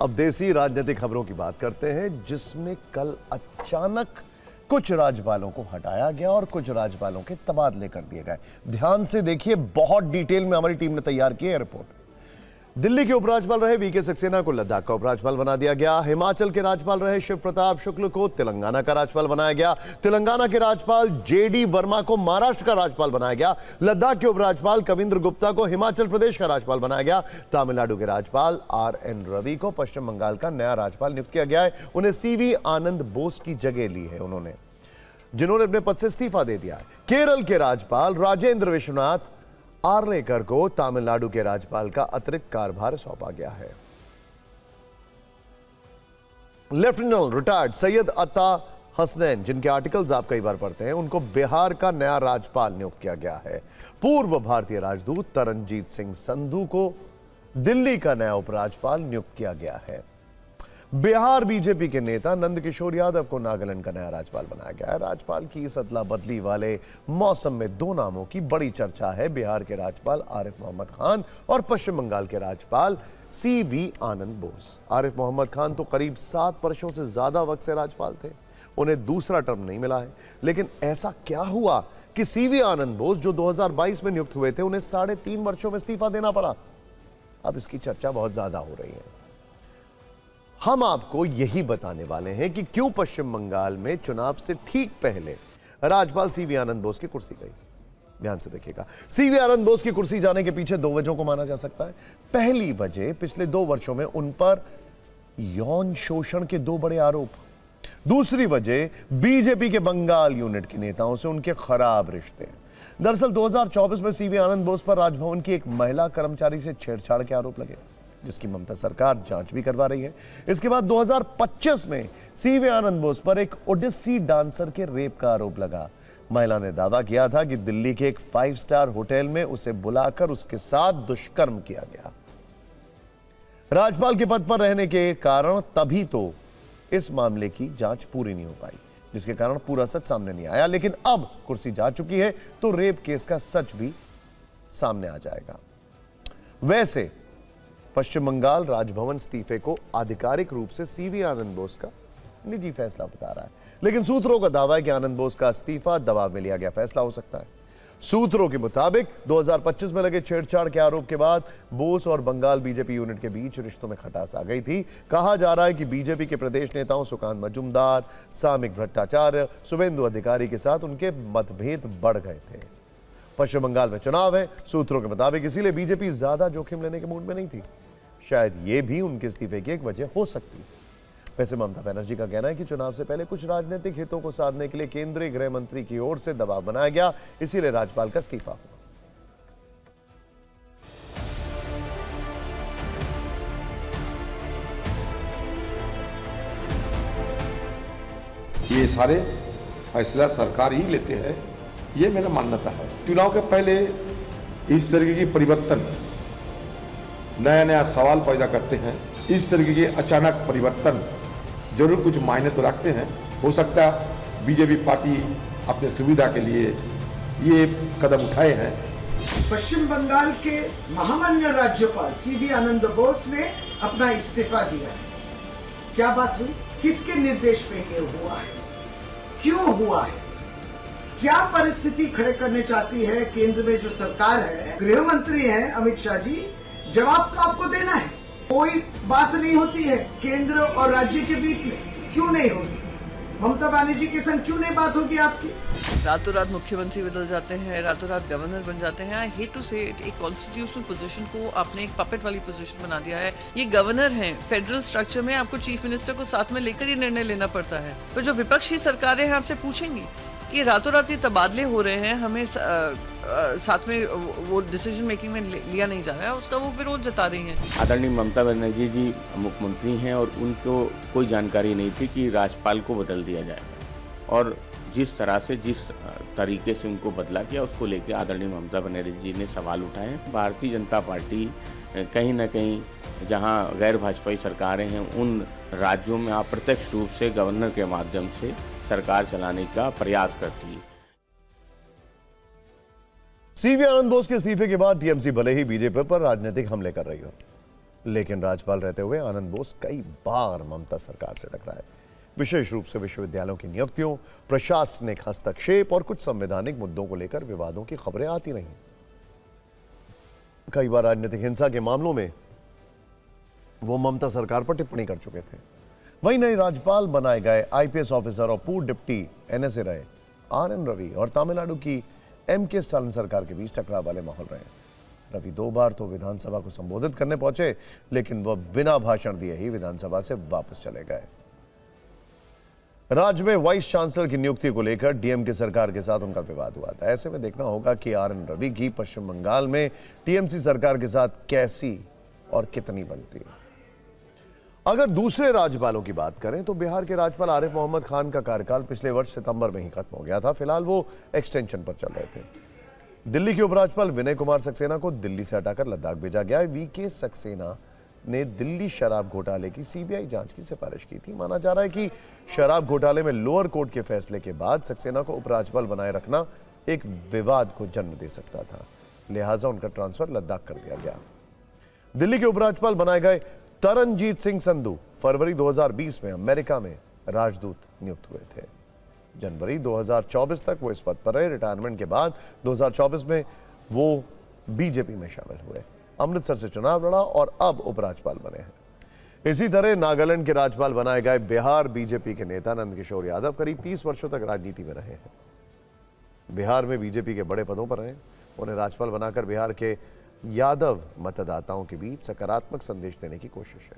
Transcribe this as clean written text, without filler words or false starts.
अब देसी राजनीतिक खबरों की बात करते हैं, जिसमें कल अचानक कुछ राज्यपालों को हटाया गया और कुछ राज्यपालों के तबादले कर दिए गए। ध्यान से देखिए, बहुत डिटेल में हमारी टीम ने तैयार की है रिपोर्ट। दिल्ली के उपराज्यपाल रहे वीके सक्सेना को लद्दाख का उपराज्यपाल बना दिया गया। हिमाचल के राज्यपाल रहे शिव प्रताप शुक्ल को तेलंगाना का राज्यपाल बनाया गया। तेलंगाना के राज्यपाल जेडी वर्मा को महाराष्ट्र का राज्यपाल बनाया गया। लद्दाख के उपराज्यपाल कविंद्र गुप्ता को हिमाचल प्रदेश का राज्यपाल बनाया गया। तमिलनाडु के राज्यपाल RN रवि को पश्चिम बंगाल का नया राज्यपाल नियुक्त किया गया है। उन्हें CV आनंद बोस की जगह ली है उन्होंने, जिन्होंने अपने पद से इस्तीफा दे दिया है। केरल के राज्यपाल राजेंद्र विश्वनाथ आर्लेकर को तमिलनाडु के राज्यपाल का अतिरिक्त कार्यभार सौंपा गया है। लेफ्टिनेंट रिटायर्ड सैयद अता हसनैन, जिनके आर्टिकल्स आप कई बार पढ़ते हैं, उनको बिहार का नया राज्यपाल नियुक्त किया गया है। पूर्व भारतीय राजदूत तरनजीत सिंह संधू को दिल्ली का नया उपराज्यपाल नियुक्त किया गया है। बिहार बीजेपी के नेता नंदकिशोर यादव को नागालैंड का नया राज्यपाल बनाया गया है। राज्यपाल की इस अदला बदली वाले मौसम में दो नामों की बड़ी चर्चा है, बिहार के राज्यपाल आरिफ मोहम्मद खान और पश्चिम बंगाल के राज्यपाल CV आनंद बोस। आरिफ मोहम्मद खान तो करीब 7 वर्षों से ज्यादा वक्त से राज्यपाल थे, उन्हें दूसरा टर्म नहीं मिला है। लेकिन ऐसा क्या हुआ कि CV आनंद बोस, जो 2022 में नियुक्त हुए थे, उन्हें 3.5 वर्षों में इस्तीफा देना पड़ा? अब इसकी चर्चा बहुत ज्यादा हो रही है। हम आपको यही बताने वाले हैं कि क्यों पश्चिम बंगाल में चुनाव से ठीक पहले राज्यपाल CV आनंद बोस की कुर्सी गई। ध्यान से देखिएगा, CV आनंद बोस की कुर्सी जाने के पीछे 2 वजहों को माना जा सकता है। पहली वजह, पिछले 2 वर्षों में उन पर यौन शोषण के 2 बड़े आरोप। दूसरी वजह, बीजेपी के बंगाल यूनिट के नेताओं से उनके खराब रिश्ते। दरअसल 2024 में CV आनंद बोस पर राजभवन की एक महिला कर्मचारी से छेड़छाड़ के आरोप लगे, जिसकी ममता सरकार जांच भी करवा रही है। इसके बाद 2025 में CV आनंद बोस पर एक ओडिसी डांसर के रेप का आरोप लगा। महिला ने दावा किया था कि दिल्ली के एक 5 स्टार होटल में उसे बुलाकर उसके साथ दुष्कर्म किया गया। राज्यपाल के पद पर रहने के कारण तभी तो इस मामले की जांच पूरी नहीं हो पाई, जिसके कारण पूरा सच सामने नहीं आया। लेकिन अब कुर्सी जा चुकी है तो रेप केस का सच भी सामने आ जाएगा। वैसे पश्चिम बंगाल राजभवन इस्तीफे को आधिकारिक रूप से CV आनंद बोस का निजी फैसला बता रहा है, लेकिन सूत्रों का दावा है कि आनंद बोस का इस्तीफा दबाव में लिया गया फैसला हो सकता है। सूत्रों के मुताबिक 2025 में लगे छेड़छाड़ के आरोप के बाद बोस और बंगाल बीजेपी यूनिट के बीच रिश्तों में खटास आ गई थी। कहा जा रहा है कि बीजेपी के प्रदेश नेताओं सुकांत मजूमदार, सामिक भट्टाचार्य, शुभेंदु अधिकारी के साथ उनके मतभेद बढ़ गए थे। पश्चिम बंगाल में चुनाव है, सूत्रों के मुताबिक, इसीलिए बीजेपी ज्यादा जोखिम लेने के मूड में नहीं थी। शायद ये भी उनके इस्तीफे की एक वजह हो सकती है। वैसे ममता बनर्जी का कहना है कि चुनाव से पहले कुछ राजनीतिक हितों को साधने के लिए केंद्रीय गृह मंत्री की ओर से दबाव बनाया गया, इसीलिए राज्यपाल का इस्तीफा हुआ। ये सारे फैसला सरकार ही लेते हैं, ये मेरा मान्यता है। चुनाव के पहले इस तरीके की परिवर्तन नया नया सवाल पैदा करते हैं। इस तरीके के अचानक परिवर्तन जरूर कुछ मायने तो रखते हैं। हो सकता है बीजेपी पार्टी अपने सुविधा के लिए ये कदम उठाए हैं। पश्चिम बंगाल के महामान्य राज्यपाल CV आनंद बोस ने अपना इस्तीफा दिया है। क्या बात हुई? किसके निर्देश पे ये हुआ है? क्यों हुआ है? क्या परिस्थिति खड़े करने चाहती है केंद्र में जो सरकार है? गृह मंत्री हैं अमित शाह जी, जवाब तो आपको देना है। कोई बात नहीं होती है केंद्र और राज्य के बीच में, क्यों नहीं होगी? ममता बनर्जी के संग क्यों नहीं बात होगी आपकी? रातों रात मुख्यमंत्री बदल जाते हैं, रातों रात गवर्नर बन जाते हैं। आई हेट टू से इट, एक कॉन्स्टिट्यूशनल पोजीशन को आपने एक पपेट वाली पोजीशन बना दिया है। ये गवर्नर हैं, फेडरल स्ट्रक्चर में आपको चीफ मिनिस्टर को साथ में लेकर ये निर्णय लेना पड़ता है। तो जो विपक्षी सरकारें हैं आपसे पूछेंगी कि रातों रात ये तबादले हो रहे हैं, हमें साथ में वो डिसीजन मेकिंग में लिया नहीं जा रहा है, उसका वो विरोध जता रही हैं। आदरणीय ममता बनर्जी जी मुख्यमंत्री हैं और उनको कोई जानकारी नहीं थी कि राज्यपाल को बदल दिया जाएगा, और जिस तरह से जिस तरीके से उनको बदला गया उसको लेकर आदरणीय ममता बनर्जी जी ने सवाल उठाए। भारतीय जनता पार्टी कहीं ना कहीं जहां गैर भाजपाई सरकारें हैं उन राज्यों में अप्रत्यक्ष रूप से गवर्नर के माध्यम से सरकार चलाने का प्रयास करती है। CV आनंद बोस के इस्तीफे के बाद TMC भले ही बीजेपी पर राजनीतिक हमले कर रही हो, लेकिन राज्यपाल रहते हुए आनंद बोस कई बार ममता सरकार से टकराए। विशेष रूप से विश्वविद्यालयों की नियुक्तियों, प्रशासनिक हस्तक्षेप और कुछ संवैधानिक मुद्दों को लेकर विवादों की खबरें आती रहीं। कई बार राजनीतिक हिंसा के मामलों में वो ममता सरकार पर टिप्पणी कर चुके थे। वहीं नए राज्यपाल बनाए गए आईपीएस ऑफिसर और पूर्व डिप्टी एनएसए रहे आर.एन. रवि और तमिलनाडु की एम.के. स्टालिन सरकार के बीच टकराव वाले माहौल रहे। रवि 2 बार तो विधानसभा को संबोधित करने पहुंचे, लेकिन वह बिना भाषण दिए ही विधानसभा से वापस चले गए। राज्य में वाइस चांसलर की नियुक्ति को लेकर डीएमके सरकार के साथ उनका विवाद हुआ था। ऐसे में देखना होगा कि आर.एन. रवि की पश्चिम बंगाल में टीएमसी सरकार के साथ कैसी और कितनी बनती है। अगर दूसरे राज्यपालों की बात करें तो बिहार के राज्यपाल आरिफ मोहम्मद खान का कार्यकाल पिछले वर्ष सितंबर में ही खत्म हो गया था। फिलहाल वो एक्सटेंशन पर चल रहे थे। दिल्ली के उपराज्यपाल विनय कुमार सक्सेना को दिल्ली से हटाकर लद्दाख भेजा गया। वीके सक्सेना ने दिल्ली शराब घोटाले की सीबीआई जांच की सिफारिश की थी। माना जा रहा है कि शराब घोटाले में लोअर कोर्ट के फैसले के बाद सक्सेना को उपराज्यपाल बनाए रखना एक विवाद को जन्म दे सकता था, लिहाजा उनका ट्रांसफर लद्दाख कर दिया गया। दिल्ली के उपराज्यपाल बनाए गए तरनजीत सिंह संधू फरवरी 2020 में अमेरिका में राजदूत नियुक्त हुए थे। जनवरी 2024 तक वो इस पद पर रहे। रिटायरमेंट के बाद 2024 में वो बीजेपी में शामिल हुए, अमृतसर से चुनाव लड़ा और अब उपराज्यपाल बने हैं। इसी तरह नागालैंड के राज्यपाल बनाए गए बिहार बीजेपी के नेता नंदकिशोर यादव करीब 30 वर्षों तक राजनीति में रहे हैं। बिहार में बीजेपी के बड़े पदों पर रहे। उन्हें राज्यपाल बनाकर बिहार के यादव मतदाताओं के बीच सकारात्मक संदेश देने की कोशिश है।